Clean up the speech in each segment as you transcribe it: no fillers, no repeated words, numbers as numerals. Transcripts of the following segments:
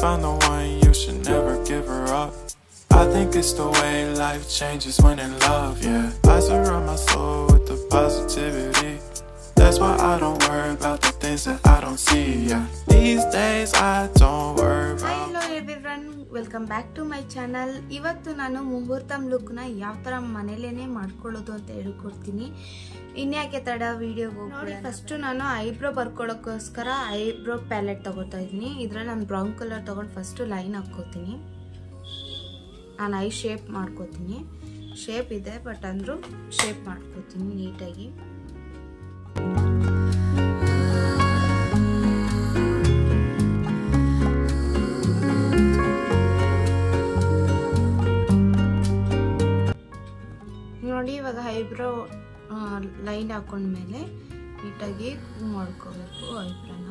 find the one, you should never give her up. I think it's the way life changes when in love, yeah. I surround my soul with the positivity. That's why I don't worry about the things that I don't see, yeah. These days I don't worry about. Hello everyone, welcome back to my channel. ಇವತ್ತು ನಾನು ಮುಹೂರ್ತಂ look ನ ಯಾವ ತರ ಮನೆಯಲ್ಲೇನೆ ಮಾಡ್ಕೊಳ್ಳೋದು ಅಂತ ಹೇಳ್ಕೊಡ್ತೀನಿ. ಇನ್ಯಾಕೆ ತಡ ವಿಡಿಯೋಗೆ ಹೋಗಿ ಫಸ್ಟ್ ನಾನು ಐಬ್ರೋ ಬರ್ಕೊಳ್ಳೋಕ್ಕೋಸ್ಕರ ಐಬ್ರೋ ಪ್ಯಾಲೆಟ್ ತಗೋತಾ ಇದ್ದೀನಿ. ಇದ್ರಲ್ಲಿ ನಾನು ಬ್ರೌನ್ ಕಲರ್ ತಗೊಂಡು ಫಸ್ಟ್ ಲೈನ್ ಹಾಕೋತೀನಿ. ನಾನು ಐ ಶೇಪ್ ಮಾಡ್ಕೋತೀನಿ. ಶೇಪ್ ಇದೆ ಬಟ್ ಅಂದ್ರೂ ಶೇಪ್ ಮಾಡ್ಕೋತೀನಿ ನೀಟಾಗಿ. ನೋಡಿ ಇವಾಗ ಐಬ್ರೋ ಲೈನ್ ಹಾಕೊಂಡ್ಮೇಲೆ ನೀಟಾಗಿ ಮಾಡ್ಕೋಬೇಕು ಐಬ್ರೋನ.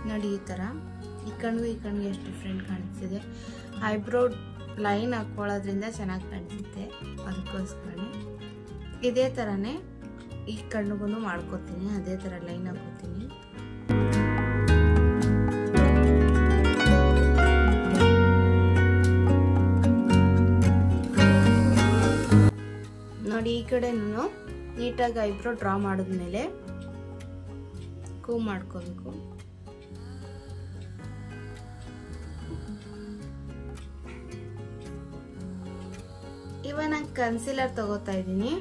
ನೋಡಿ ಈ ಥರ ಈ ಕಣ್ಣಿಗೆ ಎಷ್ಟು ಡಿಫ್ರೆಂಟ್ ಕಾಣಿಸ್ತಿದೆ. ಐಬ್ರೋ ಲೈನ್ ಹಾಕೊಳ್ಳೋದ್ರಿಂದ ಚೆನ್ನಾಗಿ ಕಾಣಿಸುತ್ತೆ, ಅದಕ್ಕೋಸ್ಕರ ಇದೇ ಥರನೇ ಈ ಕಣ್ಣಿಗೂ ಮಾಡ್ಕೋತೀನಿ. ಅದೇ ಥರ ಲೈನ್ ಹಾಕೋತೀನಿ. ನೋಡಿ ಈ ಕಡೆ ನಾನು ನೀಟಾಗಿ ಐಬ್ರೋ ಡ್ರಾ ಮಾಡಿದ್ಮೇಲೆ ಕೂಮ್ ಮಾಡ್ಕೋಬೇಕು. ಇವಾಗ ನಾನು ಕನ್ಸಿಲರ್ ತಗೋತಾ ಇದ್ದೀನಿ.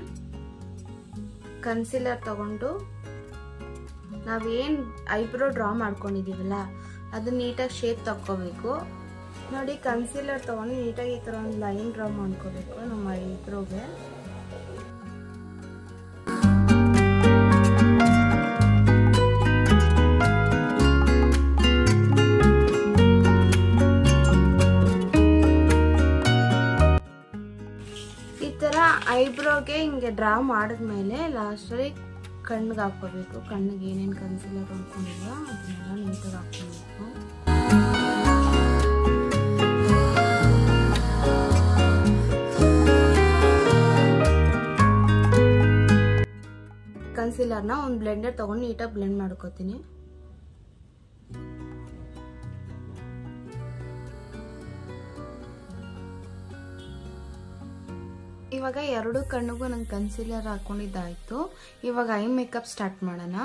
ಕನ್ಸಿಲರ್ ತಗೊಂಡು ನಾವೇನು ಐಬ್ರೋ ಡ್ರಾ ಮಾಡ್ಕೊಂಡಿದೀವಲ್ಲ ಅದು ನೀಟಾಗಿ ಶೇಪ್ ತಕ್ಕೋಬೇಕು. ನೋಡಿ ಕನ್ಸಿಲರ್ ತಗೊಂಡು ನೀಟಾಗಿ ಈ ಥರ ಒಂದು ಲೈನ್ ಡ್ರಾ ಮಾಡ್ಕೋಬೇಕು ನಮ್ಮ ಐಬ್ರೋಗೆ. ಐಬ್ರೋಗೆ ಹಿಂಗೆ ಡ್ರಾ ಮಾಡಿದ್ಮೇಲೆ ಲಾಸ್ಟಲ್ಲಿ ಕಣ್ಣಿಗೆ ಹಾಕೋಬೇಕು. ಕಣ್ಣಿಗೆ ಏನೇನು ಕನ್ಸಿಲರ್ ಹಾಕೊಂಡಿಲ್ಲ ಅದನ್ನೆಲ್ಲ ನೀಟಾಗಿ ಹಾಕೋಬೇಕು. ಕನ್ಸಿಲರ್ನ ಒಂದು ಬ್ಲೆಂಡರ್ ತಗೊಂಡು ನೀಟಾಗಿ ಬ್ಲೆಂಡ್ ಮಾಡ್ಕೋತೀನಿ. ಇವಾಗ ಎರಡು ಕಣ್ಣಿಗೂ ನಂಗೆ ಕನ್ಸಿಲರ್ ಹಾಕೊಂಡಿದ್ದಾಯ್ತು. ಇವಾಗ ಐ ಮೇಕಪ್ ಸ್ಟಾರ್ಟ್ ಮಾಡೋಣ.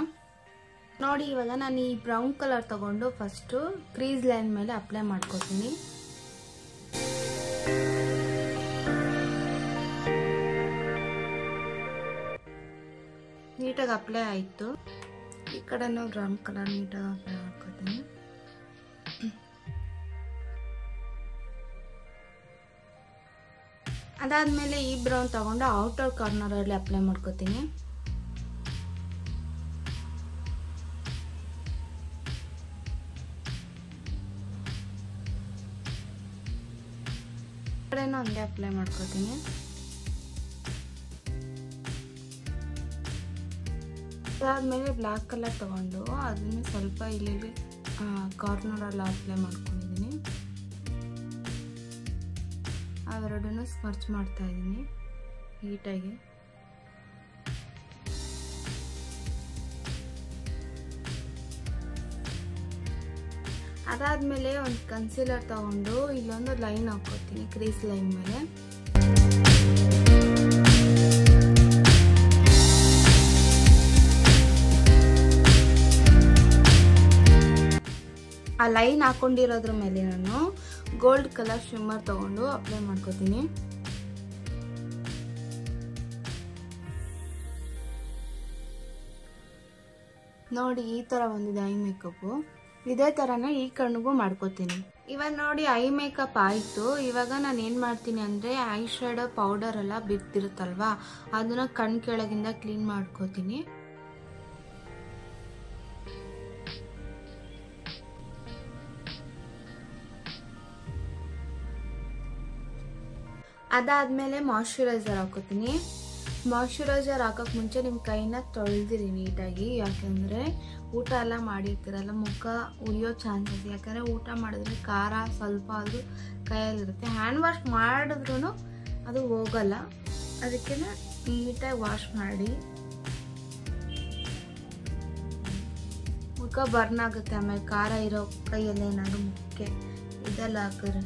ನೋಡಿ ಇವಾಗ ನಾನು ಈ ಬ್ರೌನ್ ಕಲರ್ ತಗೊಂಡು ಫಸ್ಟು ಕ್ರೀಸ್ ಲೈನ್ ಮೇಲೆ ಅಪ್ಲೈ ಮಾಡ್ಕೋತೀನಿ. ನೀಟಾಗಿ ಅಪ್ಲೈ ಆಯಿತು. ಈ ಕಡೆನೂ ಬ್ರೌನ್ ಕಲರ್ ನೀಟಾಗಿ ಅಪ್ಲೈ ಮಾಡ್ಕೋತೀನಿ. ಅದಾದ್ಮೇಲೆ ಈ ಬ್ರೌನ್ ತಗೊಂಡು ಔಟರ್ ಕಾರ್ನರ್ ಅಲ್ಲಿ ಅಪ್ಲೈ ಮಾಡ್ಕೋತೀನಿ. ಕಡೆನೂ ಹಂಗೆ ಅಪ್ಲೈ ಮಾಡ್ಕೋತೀನಿ. ಅದಾದ್ಮೇಲೆ ಬ್ಲ್ಯಾಕ್ ಕಲರ್ ತಗೊಂಡು ಅದನ್ನ ಸ್ವಲ್ಪ ಇಲ್ಲಿ ಕಾರ್ನರ್ ಅಲ್ಲಿ ಅಪ್ಲೈ ಮಾಡ್ಕೊಂಡಿದ್ದೀನಿ. ಅವೆರಡನ್ನು ಸ್ಮರ್ಚ್ ಮಾಡ್ತಾ ಇದ್ದೀನಿ ನೀಟಾಗಿ. ಅದಾದ್ಮೇಲೆ ಒಂದು ಕನ್ಸಿಲರ್ ತಗೊಂಡು ಇಲ್ಲೊಂದು ಲೈನ್ ಹಾಕೋತೀನಿ ಕ್ರೀಸ್ ಲೈನ್ ಮೇಲೆ. ಆ ಲೈನ್ ಹಾಕೊಂಡಿರೋದ್ರ ಮೇಲೆ ನಾನು ಗೋಲ್ಡ್ ಕಲರ್ ಶಿಮ್ಮರ್ ತಗೊಂಡು ಅಪ್ಲೈ ಮಾಡ್ಕೋತೀನಿ. ನೋಡಿ ಈ ತರ ಬಂದಿದೆ ಐ ಮೇಕಪ್. ಇದೇ ತರನೇ ಈ ಕಣ್ಣಿಗೂ ಮಾಡ್ಕೋತೀನಿ. ಇವಾಗ ನೋಡಿ ಐ ಮೇಕಪ್ ಆಯ್ತು. ಇವಾಗ ನಾನು ಏನ್ ಮಾಡ್ತೀನಿ ಅಂದ್ರೆ ಐ ಶ್ಯಾಡೋ ಪೌಡರ್ ಎಲ್ಲ ಬಿದ್ದಿರುತ್ತಲ್ವಾ ಅದನ್ನ ಕಣ್ ಕೆಳಗಿಂದ ಕ್ಲೀನ್ ಮಾಡ್ಕೋತೀನಿ. ಅದಾದ್ಮೇಲೆ ಮಾಯಿಶ್ಚರೈಸರ್ ಹಾಕೋತೀನಿ. ಮಾಯಿಶ್ಚರೈಸರ್ ಹಾಕೋಕೆ ಮುಂಚೆ ನಿಮ್ಮ ಕೈನ ತೊಳೆದಿರಿ ನೀಟಾಗಿ. ಯಾಕಂದರೆ ಊಟ ಎಲ್ಲ ಮಾಡಿರ್ತೀರಲ್ಲ ಮುಖ ಉರಿಯೋ ಚಾನ್ಸಸ್. ಯಾಕಂದರೆ ಊಟ ಮಾಡಿದ್ರೆ ಖಾರ ಸ್ವಲ್ಪ ಆದರೂ ಕೈಯಲ್ಲಿರುತ್ತೆ. ಹ್ಯಾಂಡ್ ವಾಶ್ ಮಾಡಿದ್ರೂ ಅದು ಹೋಗಲ್ಲ. ಅದಕ್ಕೆ ನೀಟಾಗಿ ವಾಶ್ ಮಾಡಿ ಮುಖ ಬರ್ನ್ ಆಗುತ್ತೆ. ಆಮೇಲೆ ಖಾರ ಇರೋ ಕೈಯಲ್ಲಿ ಏನಾದ್ರು ಮುಖಕ್ಕೆ ಇದೆಲ್ಲ ಹಾಕಿದ್ರೆ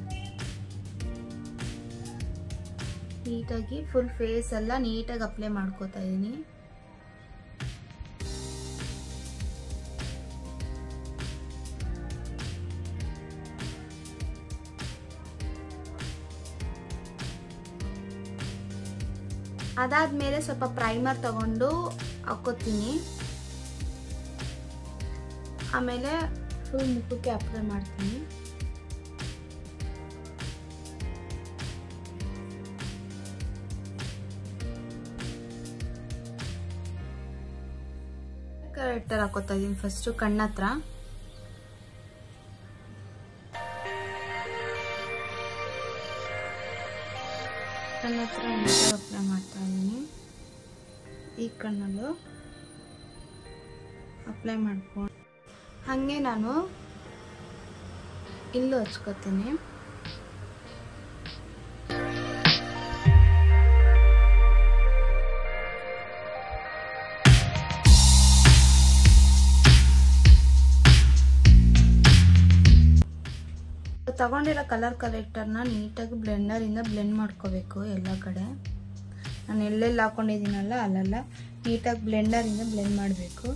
ನೀಟಾಗಿ ಫುಲ್ ಫೇಸ್ ಎಲ್ಲ ನೀಟಾಗಿ ಅಪ್ಲೈ ಮಾಡ್ಕೋತಾ ಇದ್ದೀನಿ. ಅದಾದ್ಮೇಲೆ ಸ್ವಲ್ಪ ಪ್ರೈಮರ್ ತಗೊಂಡು ಹಾಕೋತೀನಿ. ಆಮೇಲೆ ಫುಲ್ ಮುಖಕ್ಕೆ ಅಪ್ಲೈ ಮಾಡ್ತೀನಿ. ಕರೆಕ್ಟರ್ ಹಾಕೋತಾ ಇದೀನಿ. ಫಸ್ಟ್ ಕಣ್ಣತ್ರ ಅಪ್ಲೈ ಮಾಡ್ತಾ ಇದ್ದೀನಿ. ಈ ಕಣ್ಣಲ್ಲೂ ಅಪ್ಲೈ ಮಾಡ್ಕೊಂಡು ಹಾಗೆ ನಾನು ಇಲ್ಲೂ ಹಚ್ಕೋತೀನಿ. ತಗೊಂಡಿರೋ ಕಲರ್ ಕಲೆಕ್ಟರ್ನ ನೀಟಾಗಿ ಬ್ಲೆಂಡರಿಂದ ಬ್ಲೆಂಡ್ ಮಾಡ್ಕೋಬೇಕು ಎಲ್ಲ ಕಡೆ. ನಾನು ಎಲ್ಲೆಲ್ಲಿ ಹಾಕೊಂಡಿದ್ದೀನಲ್ಲ ಅಲ್ಲೆಲ್ಲ ನೀಟಾಗಿ ಬ್ಲೆಂಡರಿಂದ ಬ್ಲೆಂಡ್ ಮಾಡಬೇಕು.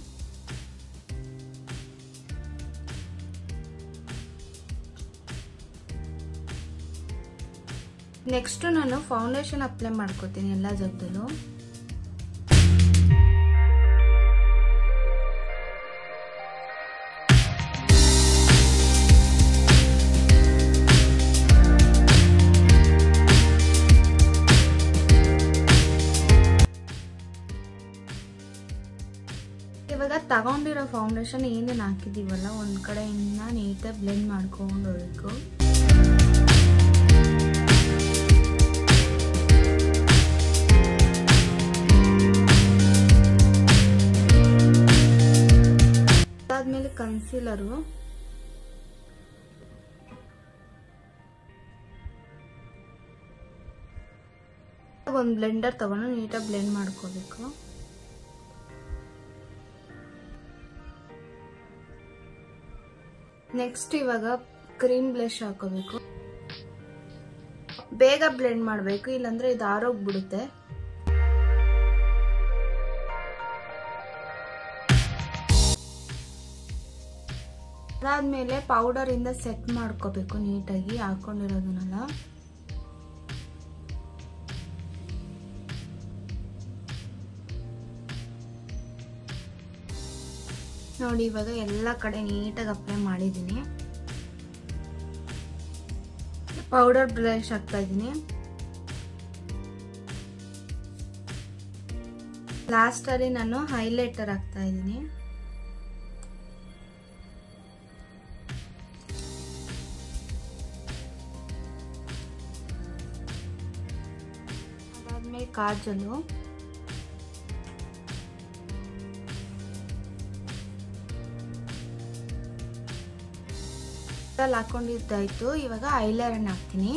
ನೆಕ್ಸ್ಟ್ ನಾನು ಫೌಂಡೇಶನ್ ಅಪ್ಲೈ ಮಾಡ್ಕೋತೀನಿ ಎಲ್ಲ ಜಾಗದಲ್ಲೂ. ಇವಾಗ ತಗೊಂಡಿರೋ ಫೌಂಡೇಶನ್ ಏನೇನು ಹಾಕಿದೀವಲ್ಲ ಒಂದ್ ಕಡೆಯಿಂದ ನೀಟಾಗಿ ಬ್ಲೆಂಡ್ ಮಾಡ್ಕೊಂಡು ಹೋಗ್ಬೇಕು. ಅದಾದ್ಮೇಲೆ ಕನ್ಸೀಲರು ಒಂದು ಬ್ಲೆಂಡರ್ ತಗೊಂಡು ನೀಟಾಗಿ ಬ್ಲೆಂಡ್ ಮಾಡ್ಕೋಬೇಕು. ನೆಕ್ಸ್ಟ್ ಇವಾಗ ಕ್ರೀಮ್ ಬ್ಲಷ್ ಹಾಕೋಬೇಕು. ಬೇಗ ಬ್ಲೆಂಡ್ ಮಾಡಬೇಕು, ಇಲ್ಲಾಂದ್ರೆ ಇದು ಆರೋಗ್ಬಿಡುತ್ತೆ. ಅದಾದ್ಮೇಲೆ ಪೌಡರ್ ಇಂದ ಸೆಟ್ ಮಾಡ್ಕೋಬೇಕು ನೀಟಾಗಿ ಹಾಕೊಂಡಿರೋದನ್ನೆಲ್ಲ. ನೋಡಿ ಇವಾಗ ಎಲ್ಲ ಕಡೆ ನೀಟಾಗಿ ಅಪ್ಲೈ ಮಾಡಿದ್ದೀನಿ. ಪೌಡರ್ ಬ್ಲಷ್ ಹಾಕ್ತಾ ಇದ್ದೀನಿ. ಲಾಸ್ಟ್ ಅಲ್ಲಿ ನಾನು ಹೈಲೈಟರ್ ಹಾಕ್ತಾ ಇದ್ದೀನಿ. ಅದಾದ್ಮೇಲೆ ಕಾಜಲು, ಹಾಕೊಂಡಿದ್ದಾಯ್ತು. ಇವಾಗ ಐಲೈನರ್ ಹಾಕ್ತೀನಿ.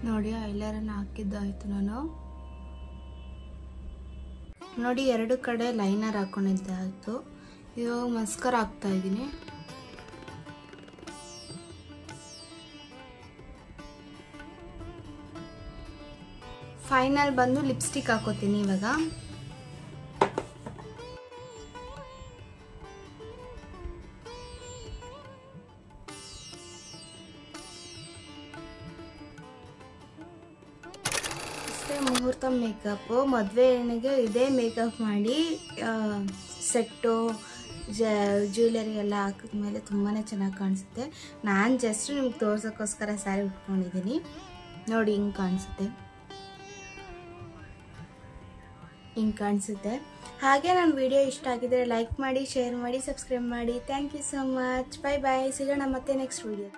ನೋಡಿ ಐಲೈನರ್ ಹಾಕಿದ್ದಾಯ್ತು. ನಾನು ನೋಡಿ ಎರಡು ಕಡೆ ಲೈನರ್ ಹಾಕೊಂಡಿದ್ದಾಯ್ತು. ಇವಾಗ ಮಸ್ಕರ ಹಾಕ್ತಾ ಇದ್ದೀನಿ. ಫೈನಲ್ ಬಂದು ಲಿಪ್ಸ್ಟಿಕ್ ಹಾಕೋತೀನಿ ಇವಾಗ. ಅಷ್ಟೇ ಮುಹೂರ್ತ ಮೇಕಪ್. ಮದುವೆ ಹೆಣ್ಣಿಗೆ ಇದೇ ಮೇಕಪ್ ಮಾಡಿ ಸೆಟ್ಟು ಜ್ಯುವೆಲರಿ ಎಲ್ಲ ಹಾಕಿದ್ಮೇಲೆ ತುಂಬಾ ಚೆನ್ನಾಗಿ ಕಾಣಿಸುತ್ತೆ. ನಾನು ಜಸ್ಟ್ ನಿಮ್ಗೆ ತೋರ್ಸೋಕ್ಕೋಸ್ಕರ ಸ್ಯಾರಿ ಉಟ್ಕೊಂಡಿದ್ದೀನಿ. ನೋಡಿ ಹಿಂಗೆ ಕಾಣಿಸುತ್ತೆ, ಹಿಂಗೆ ಕಾಣಿಸುತ್ತೆ. ಹಾಗೆ ನನ್ನ ವಿಡಿಯೋ ಇಷ್ಟ ಆಗಿದ್ರೆ ಲೈಕ್ ಮಾಡಿ, ಶೇರ್ ಮಾಡಿ, ಸಬ್ಸ್ಕ್ರೈಬ್ ಮಾಡಿ. Thank you so much. Bye bye. ಸಿಗೋಣ ಮತ್ತೆ ನೆಕ್ಸ್ಟ್ ವಿಡಿಯೋ.